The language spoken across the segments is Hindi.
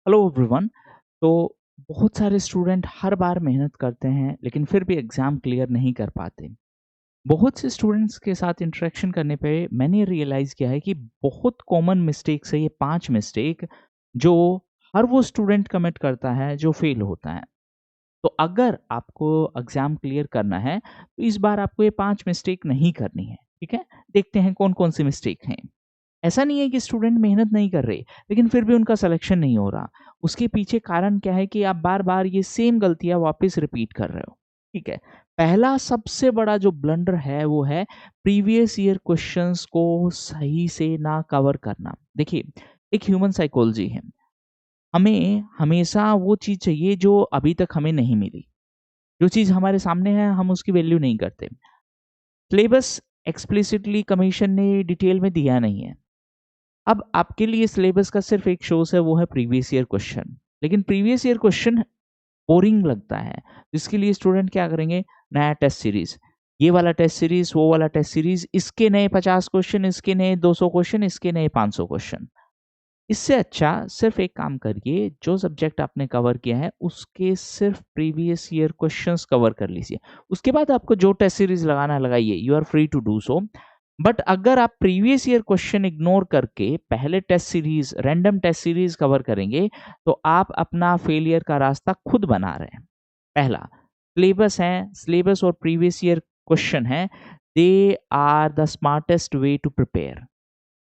Hello everyone. तो बहुत सारे स्टूडेंट हर बार मेहनत करते हैं लेकिन फिर भी एग्ज़ाम क्लियर नहीं कर पाते। बहुत से स्टूडेंट्स के साथ इंटरेक्शन करने पे मैंने रियलाइज़ किया है कि बहुत कॉमन मिस्टेक्स है ये 5 मिस्टेक जो हर वो स्टूडेंट कमिट करता है जो फेल होता है। तो अगर आपको एग्ज़ाम क्लियर करना है तो इस बार आपको ये 5 मिस्टेक नहीं करनी है, ठीक है? देखते हैं कौन-कौन सी मिस्टेक हैं। ऐसा नहीं है कि स्टूडेंट मेहनत नहीं कर रहे, लेकिन फिर भी उनका सिलेक्शन नहीं हो रहा। उसके पीछे कारण क्या है कि आप बार-बार ये सेम गलतियाँ वापस रिपीट कर रहे हो, ठीक है? पहला सबसे बड़ा जो ब्लंडर है वो है प्रीवियस ईयर क्वेश्चंस को सही से ना कवर करना। देखिए, एक ह्यूमन साइकोलॉजी है, हमें हमेशा वो चीज़ चाहिए जो अभी तक हमें नहीं मिली। जो चीज़ हमारे सामने है हम उसकी वैल्यू नहीं करते। सिलेबस एक्सप्लिसिटली कमीशन ने डिटेल में दिया नहीं है। अब आपके लिए सिलेबस का सिर्फ एक सोर्स है वो है प्रीवियस ईयर क्वेश्चन। लेकिन प्रीवियस ईयर क्वेश्चन बोरिंग लगता है, जिसके लिए स्टूडेंट क्या करेंगे, नया टेस्ट सीरीज, ये वाला टेस्ट सीरीज, वो वाला टेस्ट सीरीज, इसके नए 50 क्वेश्चन, इसके नए 200 क्वेश्चन, इसके नए 500 क्वेश्चन। इससे अच्छा सिर्फ एक काम करिए, जो सब्जेक्ट आपने कवर किया है उसके सिर्फ प्रीवियस ईयर क्वेश्चंस कवर कर लीजिए। उसके बाद आपको जो टेस्ट सीरीज लगाना लगाइए, you are free to do so. But अगर आप प्रीवियस ईयर क्वेश्चन इग्नोर करके पहले test series, random test series cover करेंगे तो आप अपना फेलियर का रास्ता खुद बना रहे हैं। पहला सिलेबस और प्रीवियस ईयर क्वेश्चन है, they are the smartest way to prepare.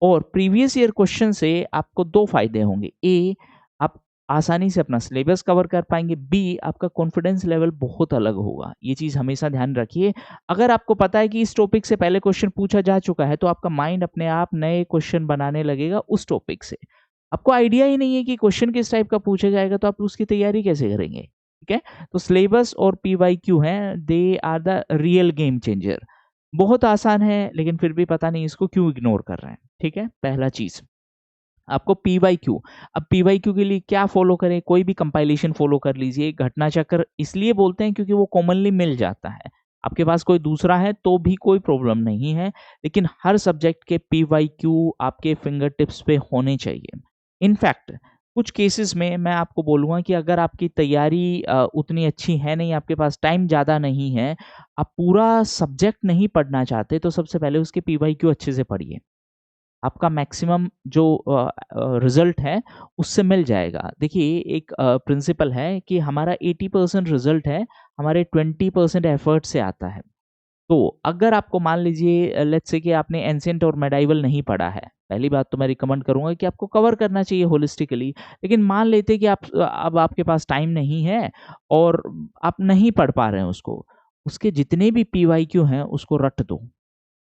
और प्रीवियस ईयर क्वेश्चन से आपको 2 फ़ायदे होंगे। ए, आप आसानी से अपना सिलेबस कवर कर पाएँगे। बी, आपका कॉन्फिडेंस लेवल बहुत अलग होगा। ये चीज़ हमेशा ध्यान रखिए। अगर आपको पता है कि इस टॉपिक से पहले क्वेश्चन पूछा जा चुका है, तो आपका माइंड अपने आप नए क्वेश्चन बनाने लगेगा उस टॉपिक से। आपको आइडिया ही नहीं है कि क्वेश्चन किस टाइप का पूछा जाएगा, तो आप उसकी तैयारी कैसे करेंगे? ठीक है? तो सिलेबस और पीवाईक्यू हैं, they are the real game changer. बहुत आसान है, लेकिन फिर भी पता नहीं इसको क्यों इग्नोर कर रहे हैं। ठीक है? पहला चीज़, आपको पीवाईक्यू, अब पीवाईक्यू के लिए क्या फ़ॉलो करें? कोई भी कंपाइलेशन फ़ॉलो कर लीजिए। घटना चक्र इसलिए बोलते हैं क्योंकि वो कॉमनली मिल जाता है। आपके पास कोई दूसरा है तो भी कोई प्रॉब्लम नहीं है, लेकिन हर सब्जेक्ट के पीवाईक्यू आपके फिंगर टिप्स पे होने चाहिए। इनफैक्ट कुछ केसेस में मैं आपको बोलूँगा कि अगर आपकी तैयारी उतनी अच्छी है नहीं, आपके पास टाइम ज़्यादा नहीं है, आप पूरा सब्जेक्ट नहीं पढ़ना चाहते, तो सबसे पहले उसके पीवाईक्यू अच्छे से पढ़िए। आपका मैक्सिमम जो रिज़ल्ट है उससे मिल जाएगा। देखिए, एक प्रिंसिपल है कि हमारा 80% रिज़ल्ट है, हमारे 20% एफर्ट से आता है। तो अगर आपको मान लीजिए लेट्स से कि आपने एंशिएंट और मेडाइवल नहीं पढ़ा है, पहली बात तो मैं रिकमेंड करूँगा कि आपको कवर करना चाहिए होलिस्टिकली। लेकिन मान लेते हैं कि अब आपके पास टाइम नहीं है और आप नहीं पढ़ पा रहे हैं उसको, उसके जितने भी पीवाईक्यू हैं उसको रट दो।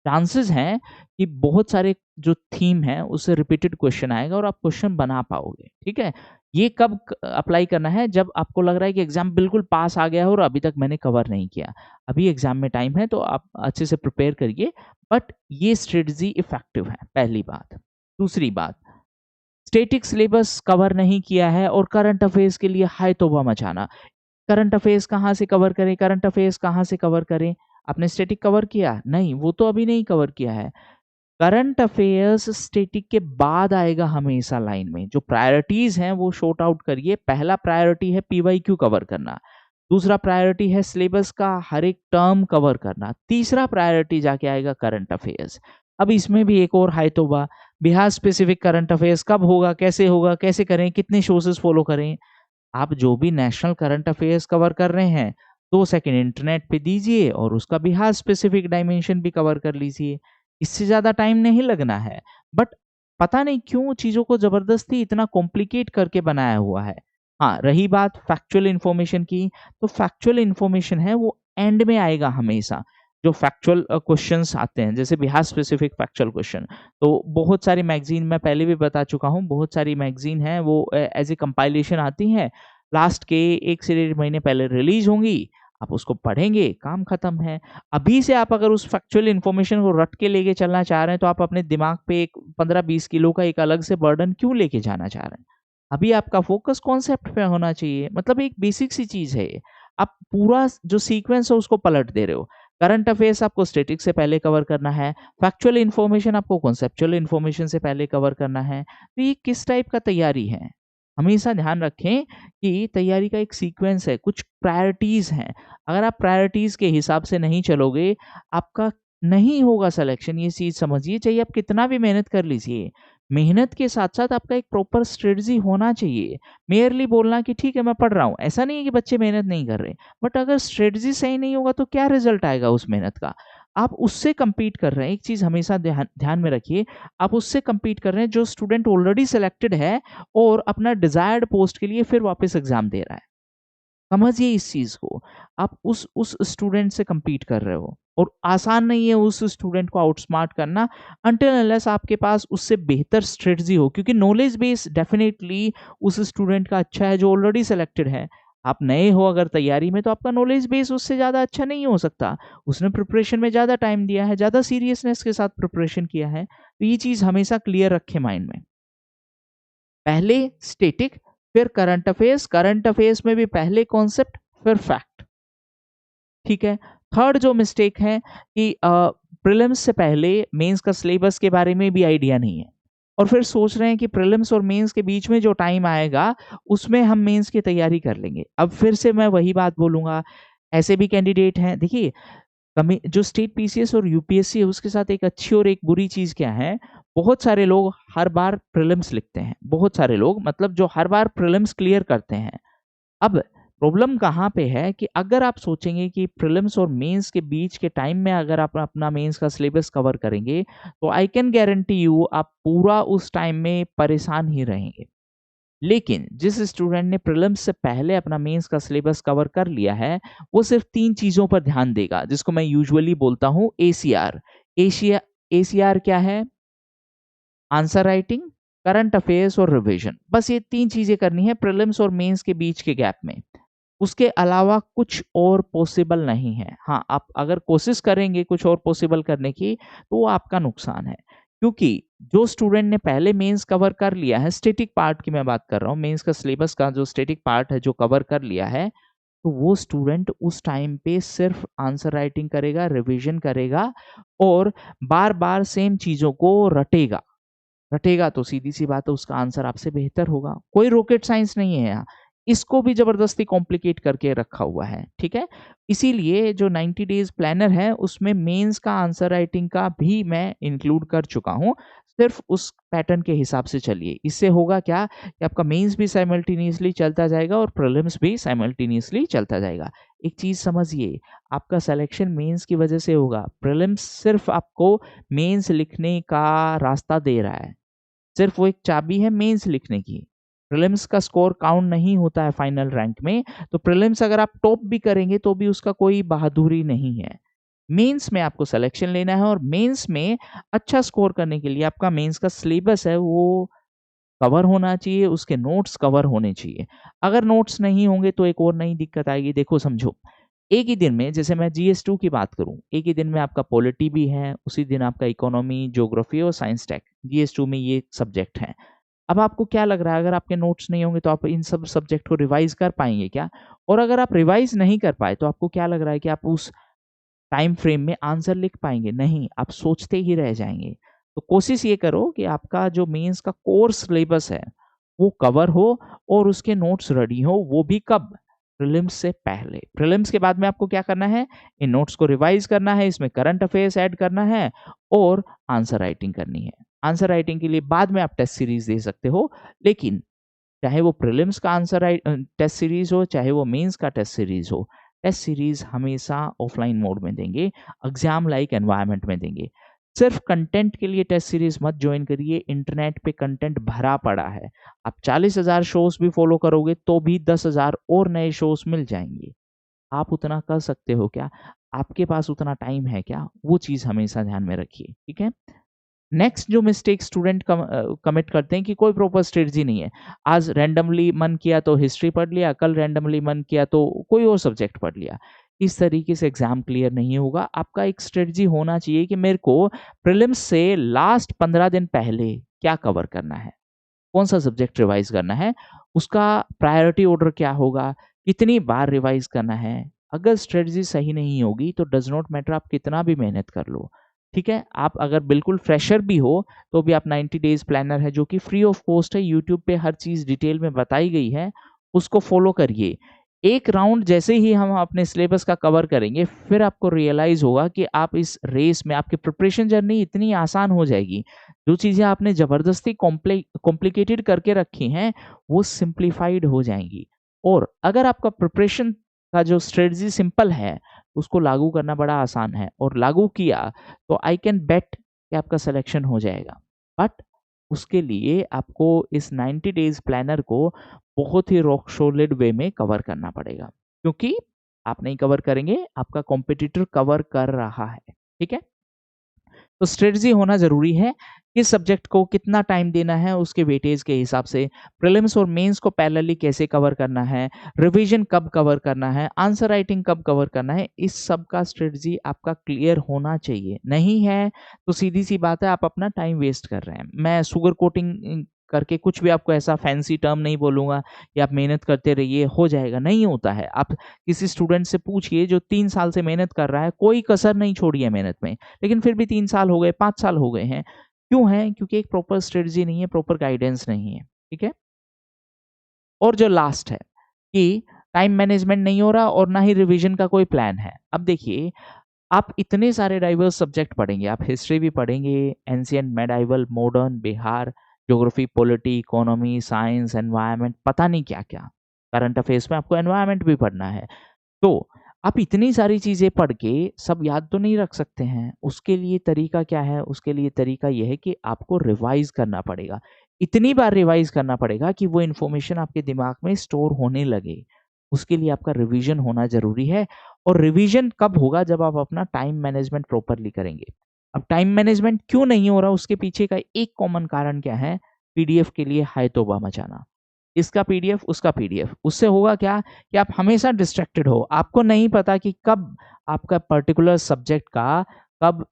चांसेस हैं कि बहुत सारे जो थीम है उससे रिपीटेड क्वेश्चन आएगा और आप क्वेश्चन बना पाओगे, ठीक है? ये कब अप्लाई करना है, जब आपको लग रहा है कि एग्जाम बिल्कुल पास आ गया है और अभी तक मैंने कवर नहीं किया। अभी एग्जाम में टाइम है तो आप अच्छे से प्रिपेयर करिए, बट ये स्ट्रेटजी इफेक्टिव है, पहली बात। दूसरी बात, स्टैटिक सिलेबस कवर नहीं किया है और करंट अफेयर्स के लिए हाय तौबा मचाना। करंट अफेयर्स कहाँ से कवर करें, करंट अफेयर्स कहाँ से कवर करें? आपने स्टैटिक कवर किया? नहीं, वो तो अभी नहीं कवर किया है। करंट अफेयर्स स्टैटिक के बाद आएगा हमेशा लाइन में। जो प्रायोरिटीज़ हैं वो सॉर्ट आउट करिए। पहला प्रायोरिटी है पीवाईक्यू कवर करना, दूसरा प्रायोरिटी है सिलेबस का हर एक टर्म कवर करना, तीसरा प्रायोरिटी जाके आएगा करंट अफेयर्स। अब इसमें भी एक और हाय तौबा, बिहार स्पेसिफिक करंट अफेयर्स कब होगा, कैसे करें, कितने सोर्सेज़ फॉलो करें? आप जो भी नेशनल करंट अफेयर्स कवर कर रहे हैं, 2 सेकंड इंटरनेट पे दीजिए और उसका बिहार स्पेसिफिक डायमेंशन भी कवर कर लीजिए। इससे ज़्यादा टाइम नहीं लगना है। बट पता नहीं क्यों चीज़ों को ज़बरदस्ती इतना कॉम्प्लिकेट करके बनाया हुआ है। हाँ, रही बात फैक्चुअल इन्फॉर्मेशन की, तो फैक्चुअल इन्फॉर्मेशन है वो एंड में आएगा हमेशा। जो फैक्चुअल क्वेश्चन्स आते हैं, जैसे बिहार स्पेसिफिक फैक्चुअल क्वेश्चन, तो बहुत सारी मैगज़ीन मैं पहले भी बता चुका हूँ, बहुत सारी मैगज़ीन हैं वो एज़ ए कंपाइलेशन आती हैं, लास्ट के 1 से 1.5 महीने पहले रिलीज़ होंगी, आप उसको पढ़ेंगे, काम खत्म है। अभी से आप अगर उस फैक्चुअल इन्फॉर्मेशन को रट के लेके चलना चाह रहे हैं, तो आप अपने दिमाग पे एक 15-20 किलो का एक अलग से बर्डन क्यों लेके जाना चाह रहे हैं? अभी आपका फ़ोकस कॉन्सेप्ट पे होना चाहिए, मतलब एक बेसिक सी चीज़ है ये। आप पूरा जो सीक्वेंस है उसको पलट दे रहे हो। करंट अफेयर्स आपको स्टैटिक से पहले कवर करना है, फैक्चुअल इन्फॉर्मेशन आपको कॉन्सेप्चुअल इन्फॉर्मेशन से पहले कवर करना है। तो ये किस टाइप का तैयारी है? हमेशा ध्यान रखें कि तैयारी का एक सीक्वेंस है, कुछ प्रायोरिटीज़ हैं। अगर आप प्रायोरिटीज़ के हिसाब से नहीं चलोगे, आपका नहीं होगा सिलेक्शन, ये चीज़ समझिए, चाहे आप कितना भी मेहनत कर लीजिए। मेहनत के साथ-साथ आपका एक प्रॉपर स्ट्रेटजी होना चाहिए। मेयरली बोलना कि ठीक है मैं पढ़ रहा हूँ, ऐसा नहीं है कि बच्चे मेहनत नहीं कर रहे। बट अगर स्ट्रेटजी सही नहीं होगा तो क्या रिज़ल्ट आएगा उस मेहनत का? आप उससे कम्पीट कर रहे हैं, एक चीज़ हमेशा ध्यान ध्यान में रखिए, आप उससे कम्पीट कर रहे हैं जो स्टूडेंट ऑलरेडी सिलेक्टेड है और अपना डिज़ायर्ड पोस्ट के लिए फिर वापस एग्ज़ाम दे रहा है। समझिए इस चीज़ को, आप उस स्टूडेंट से कम्पीट कर रहे हो और आसान नहीं है उस स्टूडेंट को आउटस्मार्ट करना अनटिल अनलेस आपके पास उससे बेहतर स्ट्रेटजी हो, क्योंकि नॉलेज बेस डेफिनिटली उस स्टूडेंट का अच्छा है जो ऑलरेडी सिलेक्टेड है। आप नए हो अगर तैयारी में तो आपका नॉलेज बेस उससे ज़्यादा अच्छा नहीं हो सकता। उसने प्रिपरेशन में ज़्यादा टाइम दिया है, ज़्यादा सीरियसनेस के साथ प्रिपरेशन किया है। तो ये चीज़ हमेशा क्लियर रखें माइंड में। पहले स्टैटिक फिर करंट अफेयर्स में भी पहले कॉन्सेप्ट फिर फैक्ट, ठीक है? थर्ड जो मिस्टेक है कि प्रीलिम्स से पहले मेंस का सिलेबस के बारे में भी आइडिया नहीं है और फिर सोच रहे हैं कि प्रीलिम्स और मेंस के बीच में जो टाइम आएगा, उसमें हम मेंस की तैयारी कर लेंगे। अब फिर से मैं वही बात बोलूँगा, ऐसे भी कैंडिडेट हैं देखिए, कमी जो स्टेट पीसीएस और यूपीएससी है उसके साथ एक अच्छी और एक बुरी चीज़ क्या है, बहुत सारे लोग हर बार प्रीलिम्स लिखते हैं। बहुत सारे लोग मतलब जो हर बार प्रीलिम्स क्लियर करते हैं। अब प्रॉब्लम कहाँ पे है कि अगर आप सोचेंगे कि प्रीलिम्स और मेंस के बीच के टाइम में अगर आप अपना मेंस का सिलेबस कवर करेंगे, तो आई कैन गारंटी यू आप पूरा उस टाइम में परेशान ही रहेंगे। लेकिन जिस स्टूडेंट ने प्रीलिम्स से पहले अपना मेंस का सिलेबस कवर कर लिया है, वो सिर्फ 3 चीज़ों पर ध्यान देगा, जिसको मैं यूजुअली बोलता हूँ एसीआर। एशिया एसीआर क्या है? आंसर राइटिंग, करंट अफेयर्स और रिविज़न। बस ये 3 चीज़ें करनी है प्रीलिम्स और मेंस के बीच के गैप में। उसके अलावा कुछ और पॉसिबल नहीं है। हाँ, आप अगर कोशिश करेंगे कुछ और पॉसिबल करने की, तो वो आपका नुकसान है। क्योंकि जो स्टूडेंट ने पहले मेंस कवर कर लिया है, स्टैटिक पार्ट की मैं बात कर रहा हूँ, मेंस का सिलेबस का जो स्टैटिक पार्ट है, जो कवर कर लिया है, तो वो स्टूडेंट उस टाइम पे सिर्फ़ आंसर राइटिंग करेगा, रिविज़न करेगा और बार-बार सेम चीज़ों को रटेगा। रटेगा तो सीधी-सी बात है उसका आंसर आपसे बेहतर होगा। कोई रॉकेट साइंस नहीं है यहाँ। इसको भी ज़बरदस्ती कॉम्प्लिकेट करके रखा हुआ है, ठीक है? इसीलिए जो 90 डेज़ प्लानर है उसमें मेंस का आंसर राइटिंग का भी मैं इंक्लूड कर चुका हूँ। सिर्फ़ उस पैटर्न के हिसाब से चलिए। इससे होगा क्या कि आपका मेंस भी साइमल्टेनियसली चलता जाएगा और प्रीलिम्स भी साइमल्टेनियसली चलता जाएगा। एक चीज़ समझिए, आपका सिलेक्शन मेंस की वज़ह से होगा। प्रीलिम्स सिर्फ़ आपको मेंस लिखने का रास्ता दे रहा है। सिर्फ वो एक चाबी है मेंस लिखने की। प्रीलिम्स का स्कोर काउंट नहीं होता है फाइनल रैंक में, तो प्रीलिम्स अगर आप टॉप भी करेंगे तो भी उसका कोई बहादुरी नहीं है। मेंस में आपको सिलेक्शन लेना है और मेंस में अच्छा स्कोर करने के लिए आपका मेंस का सिलेबस है वो कवर होना चाहिए, उसके नोट्स कवर होने चाहिए। अगर नोट्स नहीं होंगे तो एक और नई दिक्कत आएगी, देखो समझो। एक ही दिन में जैसे मैं जीएस 2 की बात करूँ, एक ही दिन में आपका पॉलिटी भी है, उसी दिन आपका इकोनॉमी, ज्योग्राफी और साइंस टेक, जीएस 2 में ये सब्जेक्ट हैं। अब आपको क्या लग रहा है अगर आपके नोट्स नहीं होंगे तो आप इन सब सब्जेक्ट को रिवाइज़ कर पाएँगे क्या? और अगर आप रिवाइज़ नहीं कर पाए तो आपको क्या लग रहा है कि आप उस टाइम फ्रेम में आंसर लिख पाएँगे? नहीं, आप सोचते ही रह जाएँगे। तो कोशिश ये करो कि आपका जो मेंस का कोर सिलेबस है, वो कवर हो और उसके नोट्स रेडी हो, वो भी कब? प्रीलिम्स से पहले। प्रीलिम्स के बाद में आपको क्या करना है? इन नोट्स को रिवाइज़ करना है, इसमें करंट अफेयर्स ऐड करना है और आंसर राइटिंग करनी है। आंसर राइटिंग के लिए बाद में आप टेस्ट सीरीज़ दे सकते हो, लेकिन चाहे वो प्रीलिम्स का टेस्ट सीरीज़ हो, चाहे वो मेंस का टेस्ट सीरीज़ हो, टेस्ट सीरीज़ हमेशा ऑफ़लाइन मोड में देंगे, एग्ज़ाम लाइक एनवायरनमेंट में देंगे। सिर्फ़ कंटेंट के लिए टेस्ट सीरीज़ मत जॉइन करिए, इंटरनेट पे कंटेंट भरा पड़ा है। आप 40,000 शोज़ भी फ़ॉलो करोगे तो भी 10,000 और नए शोज़ मिल जाएँगे। आप उतना कर सकते हो क्या? आपके पास उतना टाइम है क्या? वो चीज़ हमेशा ध्यान में रखिए, ठीक है? नेक्स्ट जो मिस्टेक स्टूडेंट कमिट करते हैं कि कोई प्रॉपर स्ट्रेटजी नहीं है। आज रैंडमली मन किया तो हिस्ट्री पढ़ लिया, कल रैंडमली मन किया तो कोई और सब्जेक्ट पढ़ लिया। इस तरीके से एग्ज़ाम क्लियर नहीं होगा। आपका एक स्ट्रेटजी होना चाहिए कि मेरे को प्रीलिम्स से लास्ट 15 दिन पहले क्या कवर करना है, कौन-सा सब्जेक्ट रिवाइज़ करना है, उसका प्रायोरिटी ऑर्डर क्या होगा, कितनी बार रिवाइज़ करना है। अगर स्ट्रेटजी सही नहीं होगी तो डज़ नॉट मैटर आप कितना भी मेहनत कर लो। ठीक है? आप अगर बिल्कुल फ्रेशर भी हो, तो भी आप 90 डेज़ प्लानर है जो कि फ्री ऑफ कॉस्ट है, यूट्यूब पे हर चीज़ डिटेल में बताई गई है, उसको फ़ॉलो करिए। एक राउंड जैसे ही हम अपने सिलेबस का कवर करेंगे, फिर आपको रियलाइज़ होगा कि आप इस रेस में आपकी प्रिपरेशन जर्नी इतनी आसान हो जाएगी। जो चीज़ें आपने ज़बरदस्ती कॉम्प्लिकेटेड करके रखी हैं, वो सिम्प्लिफाइड हो जाएँगी। और अगर आपका प्रिपरेशन का जो स्ट्रेटजी सिंपल है, उसको लागू करना बड़ा आसान है और लागू किया तो आई कैन बेट कि आपका सिलेक्शन हो जाएगा। बट उसके लिए आपको इस 90 डेज़ प्लानर को बहुत ही रॉक सॉलिड वे में कवर करना पड़ेगा। क्योंकि आप नहीं कवर करेंगे, आपका कॉम्पिटिटर कवर कर रहा है। ठीक है? तो स्ट्रेटजी होना ज़रूरी है। किस सब्जेक्ट को कितना टाइम देना है उसके वेटेज के हिसाब से, प्रीलिम्स और मेंस को पैरेलली कैसे कवर करना है, रिवीजन कब कवर करना है, आंसर राइटिंग कब कवर करना है, इस सब का स्ट्रेटजी आपका क्लियर होना चाहिए। नहीं है तो सीधी-सी बात है आप अपना टाइम वेस्ट कर रहे हैं। मैं शुगर कोटिंग करके कुछ भी आपको ऐसा फैंसी टर्म नहीं बोलूँगा कि आप मेहनत करते रहिए, हो जाएगा, नहीं होता है। आप किसी स्टूडेंट से पूछिए जो 3 साल से मेहनत कर रहा है, कोई कसर नहीं छोड़ी है मेहनत में। लेकिन फिर भी 3 साल हो गए, 5 साल हो गए हैं। क्यों हैं? क्योंकि एक प्रॉपर स्ट्रेटजी नहीं है, प्रॉपर गाइडेंस नहीं है, ठीक है? और जो लास्ट है कि टाइम मैनेजमेंट नहीं हो रहा और ना ही रिवीजन का कोई प्लान है। अब देखिए, आप इतने सारे डाइवर्स सब्जेक्ट पढ़ेंगे, आप हिस्ट्री भी पढ़ेंगे, ancient, medieval, modern, Bihar, geography, polity, economy, science, environment, पता नहीं क्या-क्या। करंट अफेयर्स में आपको एनवायरनमेंट भी पढ़ना है। तो आप इतनी सारी चीज़ें पढ़ के सब याद तो नहीं रख सकते हैं। उसके लिए तरीका क्या है? उसके लिए तरीका ये है कि आपको रिवाइज़ करना पड़ेगा। इतनी बार रिवाइज़ करना पड़ेगा कि वो इन्फॉर्मेशन आपके दिमाग में स्टोर होने लगे। उसके लिए आपका रिवीजन होना ज़रूरी है और रिवीजन कब होगा? जब आप अपना टाइम मैनेजमेंट प्रॉपरली करेंगे। अब टाइम मैनेजमेंट क्यों नहीं हो रहा? उसके पीछे का एक कॉमन कारण क्या है? पीडीएफ के लिए हाय तौबा मचाना। इसका पीडीएफ, उसका पीडीएफ। उससे होगा क्या कि आप हमेशा डिस्ट्रैक्टेड हो। आपको नहीं पता कि कब आपका पर्टिकुलर सब्जेक्ट का कब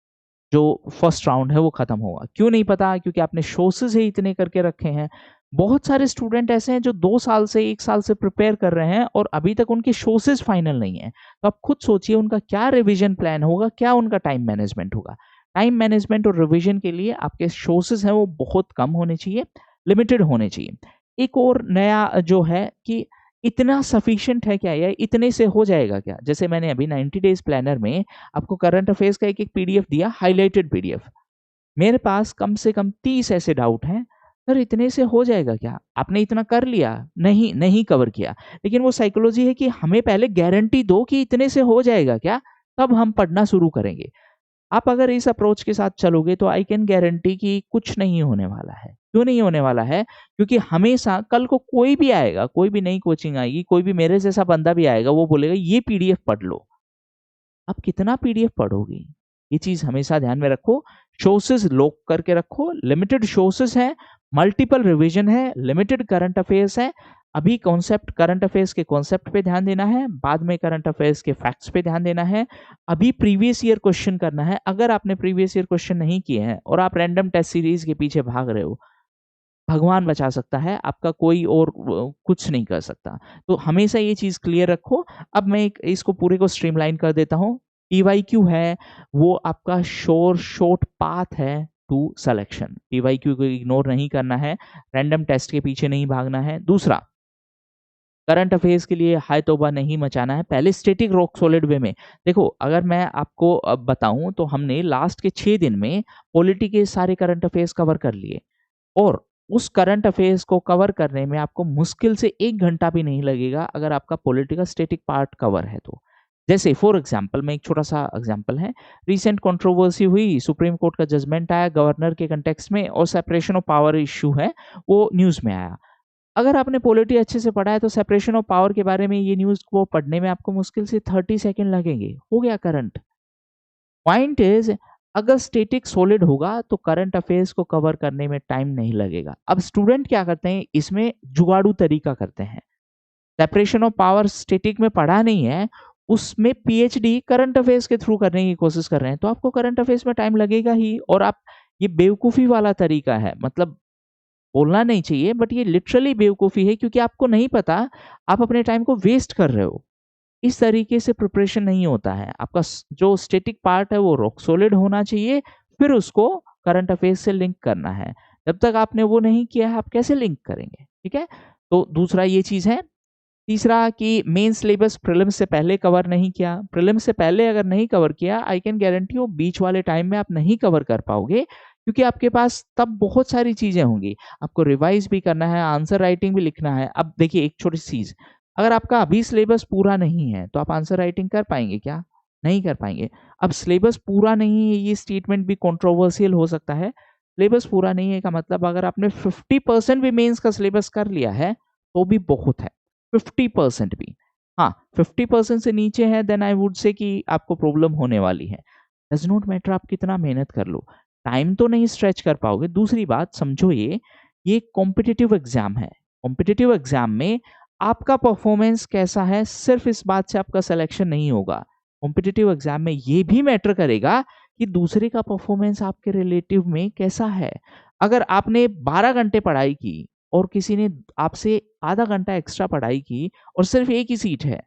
जो फर्स्ट राउंड है वो खत्म होगा। क्यों नहीं पता? क्योंकि आपने सोर्सेज़ ही इतने करके रखे हैं। बहुत सारे स्टूडेंट ऐसे हैं जो 2 साल से 1 साल से प्रिपेयर कर रहे हैं और अभी तक उनके सोर्सेज़ फाइनल नहीं है। तो आप खुद सोचिए उनका क्या रिवीजन प्लान होगा, क्या उनका टाइम मैनेजमेंट होगा। टाइम मैनेजमेंट और रिवीजन के लिए आपके सोर्सेज़ हैं वो बहुत कम होने चाहिए, लिमिटेड होने चाहिए। एक और नया जो है कि इतना सफिशिएंट है क्या ये? इतने से हो जाएगा क्या? जैसे मैंने अभी 90 डेज़ प्लानर में आपको करंट अफेयर्स का एक-एक पीडीएफ दिया, हाइलाइटेड पीडीएफ। मेरे पास कम से कम 30 ऐसे डाउट हैं, सर इतने से हो जाएगा क्या? आपने इतना कर लिया? नहीं, नहीं कवर किया। लेकिन वो साइकोलॉजी है कि हमें पहले गारंटी दो कि इतने से हो जाएगा क्या? तब हम पढ़ना शुरू करेंगे। आप अगर इस अप्रोच के साथ चलोगे तो आई कैन गारंटी कि कुछ नहीं होने वाला है। क्यों नहीं होने वाला है? क्योंकि हमेशा कल को कोई भी आएगा, कोई भी नई कोचिंग आएगी, कोई भी मेरे जैसा बंदा भी आएगा, वो बोलेगा ये पीडीएफ पढ़ लो। आप कितना पीडीएफ पढ़ोगे? ये चीज़ हमेशा ध्यान में रखो। सोर्सेज़ लॉक करके रखो, लिमिटेड सोर्सेज़ हैं, मल्टीपल रिवीजन है, लिमिटेड करंट अफेयर्स है। अभी कॉन्सेप्ट करंट अफेयर्स के कॉन्सेप्ट पे ध्यान देना है, बाद में करंट अफेयर्स के फैक्ट्स पे ध्यान देना है। अभी प्रीवियस ईयर क्वेश्चन करना है। अगर आपने प्रीवियस ईयर क्वेश्चन नहीं किए हैं और आप रैंडम टेस्ट सीरीज़ के पीछे भाग रहे हो, भगवान बचा सकता है, आपका कोई और कुछ नहीं कर सकता। तो हमेशा ये चीज़ क्लियर रखो। अब मैं एक इसको पूरे को स्ट्रीमलाइन कर देता हूँ। पीवाईक्यू है, वो आपका शॉर्ट पाथ है टू सिलेक्शन। पीवाईक्यू को इग्नोर नहीं करना है, रैंडम टेस्ट के पीछे नहीं भागना है। दूसरा, करंट अफेयर्स के लिए हाय तौबा नहीं मचाना है। पहले स्टैटिक रॉक सॉलिड वे में देखो, अगर मैं आपको अब बताऊँ तो हमने लास्ट के 6 दिन में पॉलिटी के सारे करंट अफेयर्स कवर कर लिए। और उस करंट अफेयर्स को कवर करने में आपको मुश्किल से 1 घंटा भी नहीं लगेगा अगर आपका पॉलिटिकल स्टैटिक पार्ट कवर है तो। जैसे फॉर एग्ज़ाम्पल मैं एक छोटा-सा एग्ज़ाम्पल है, रिसेंट कंट्रोवर्सी हुई, सुप्रीम कोर्ट का जजमेंट आया गवर्नर के कॉन्टेक्स्ट में और सेपरेशन ऑफ पावर इश्यू है, वो न्यूज़ में आया। अगर आपने पॉलिटी अच्छे से पढ़ा है तो सेपरेशन ऑफ पावर के बारे में ये न्यूज़ को पढ़ने में आपको मुश्किल से 30 सेकंड लगेंगे, हो गया करंट। पॉइंट इज़ अगर स्टैटिक सॉलिड होगा तो करंट अफेयर्स को कवर करने में टाइम नहीं लगेगा। अब स्टूडेंट क्या करते हैं इसमें जुगाड़ू तरीका करते हैं। सेपरेशन ऑफ पावर स्टैटिक में पढ़ा नहीं है, उसमें पीएचडी करंट अफेयर्स के थ्रू करने की कोशिश कर रहे हैं, तो आपको करंट अफेयर्स में टाइम लगेगा ही और आप ये बेवकूफ़ी वाला तरीका है। मतलब बोलना नहीं चाहिए बट ये लिटरली बेवकूफ़ी है क्योंकि आपको नहीं पता, आप अपने टाइम को वेस्ट कर रहे हो। इस तरीके से प्रिपरेशन नहीं होता है। आपका जो स्टैटिक पार्ट है वो रॉक सॉलिड होना चाहिए, फिर उसको करंट अफेयर्स से लिंक करना है। जब तक आपने वो नहीं किया है, आप कैसे लिंक करेंगे? ठीक है? तो दूसरा ये चीज़ है। तीसरा कि मेन सिलेबस प्रीलिम्स से पहले कवर नहीं किया। प्रीलिम्स से पहले अगर नहीं कवर किया, आई कैन गारंटी यू बीच वाले टाइम में आप नहीं कवर कर पाओगे, क्योंकि आपके पास तब बहुत सारी चीज़ें होंगी। आपको रिवाइज़ भी करना है, आंसर राइटिंग भी लिखना है। अब देखिए एक छोटी-सी चीज़, अगर आपका अभी सिलेबस पूरा नहीं है, तो आप आंसर राइटिंग कर पाएँगे क्या? नहीं कर पाएँगे। अब सिलेबस पूरा नहीं है, ये स्टेटमेंट भी कंट्रोवर्शियल हो सकता है। सिलेबस पूरा नहीं है का मतलब अगर आपने 50% भी मेंस का सिलेबस कर लिया है, तो भी बहुत है। 50% भी। हाँ, 50% से नीचे है देन आई वुड से कि आपको प्रॉब्लम होने वाली है। डज़ नॉट मैटर आप कितना मेहनत कर लो, टाइम तो नहीं स्ट्रेच कर पाओगे। दूसरी बात समझो ये कॉम्पिटिटिव एग्ज़ाम है। कॉम्पिटिटिव एग्ज़ाम में आपका परफॉर्मेंस कैसा है, सिर्फ़ इस बात से आपका सिलेक्शन नहीं होगा। कॉम्पिटिटिव एग्ज़ाम में ये भी मैटर करेगा कि दूसरे का परफॉर्मेंस आपके रिलेटिव में कैसा है। अगर आपने 12 घंटे पढ़ाई की और किसी ने आपसे आधा घंटा एक्स्ट्रा पढ़ाई की और सिर्फ़ एक ही सीट है,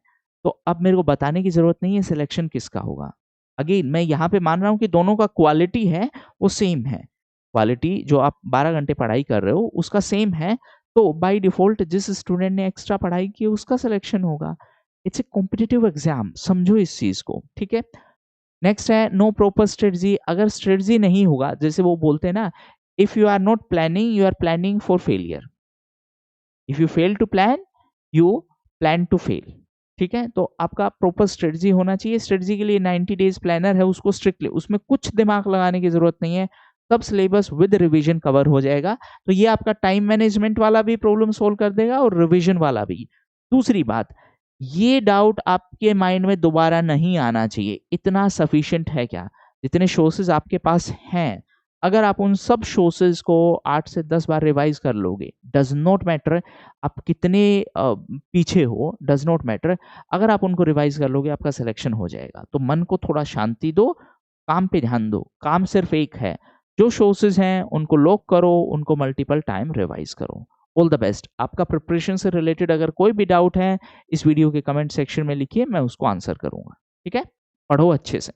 तो अब मेरे को बताने की ज़रूरत नहीं है सिलेक्शन किसका होगा। अगेन मैं यहाँ पे मान रहा हूँ कि दोनों का क्वालिटी है, वो सेम है। क्वालिटी जो आप 12 घंटे पढ़ाई कर रहे हो, उसका सेम है, तो बाय डिफ़ॉल्ट जिस स्टूडेंट ने एक्स्ट्रा पढ़ाई की है, उसका सिलेक्शन होगा। इट्स अ कॉम्पिटिटिव एग्ज़ाम, समझो इस चीज़ को, ठीक है? नेक्स्ट है नो प्रॉपर स्ट्रेटजी। अगर स्ट्रेटजी नहीं होगा, जैसे वो बोलते हैं ना, if you are not planning, you are planning for failure. If you fail to plan, you plan to fail. ठीक है? तो आपका प्रॉपर स्ट्रेटजी होना चाहिए। स्ट्रेटजी के लिए 90 डेज़ प्लानर है, उसको स्ट्रिक्टली उसमें कुछ दिमाग लगाने की ज़रूरत नहीं है। सब सिलेबस विद रिवीजन कवर हो जाएगा। तो ये आपका टाइम मैनेजमेंट वाला भी प्रॉब्लम सॉल्व कर देगा और रिवीजन वाला भी। दूसरी बात, ये डाउट आपके माइंड में दोबारा नहीं आना चाहिए, इतना सफिशिएंट है क्या? जितने सोर्सेज़ आपके पास हैं, अगर आप उन सब सोर्सेज़ को 8 से 10 बार रिवाइज़ कर लोगे, डज़ नॉट मैटर आप कितने पीछे हो, डज़ नॉट मैटर, अगर आप उनको रिवाइज़ कर लोगे, आपका सिलेक्शन हो जाएगा। तो मन को थोड़ा शांति दो, काम पे ध्यान दो। काम सिर्फ़ एक है, जो सोर्सेज़ हैं, उनको लॉक करो, उनको मल्टीपल टाइम रिवाइज़ करो। All the best. आपका प्रिपरेशन से रिलेटेड अगर कोई भी डाउट है, इस वीडियो के कमेंट सेक्शन में लिखिए, मैं उसको आंसर करूँगा। ठीक है? पढ़ो अच्छे से।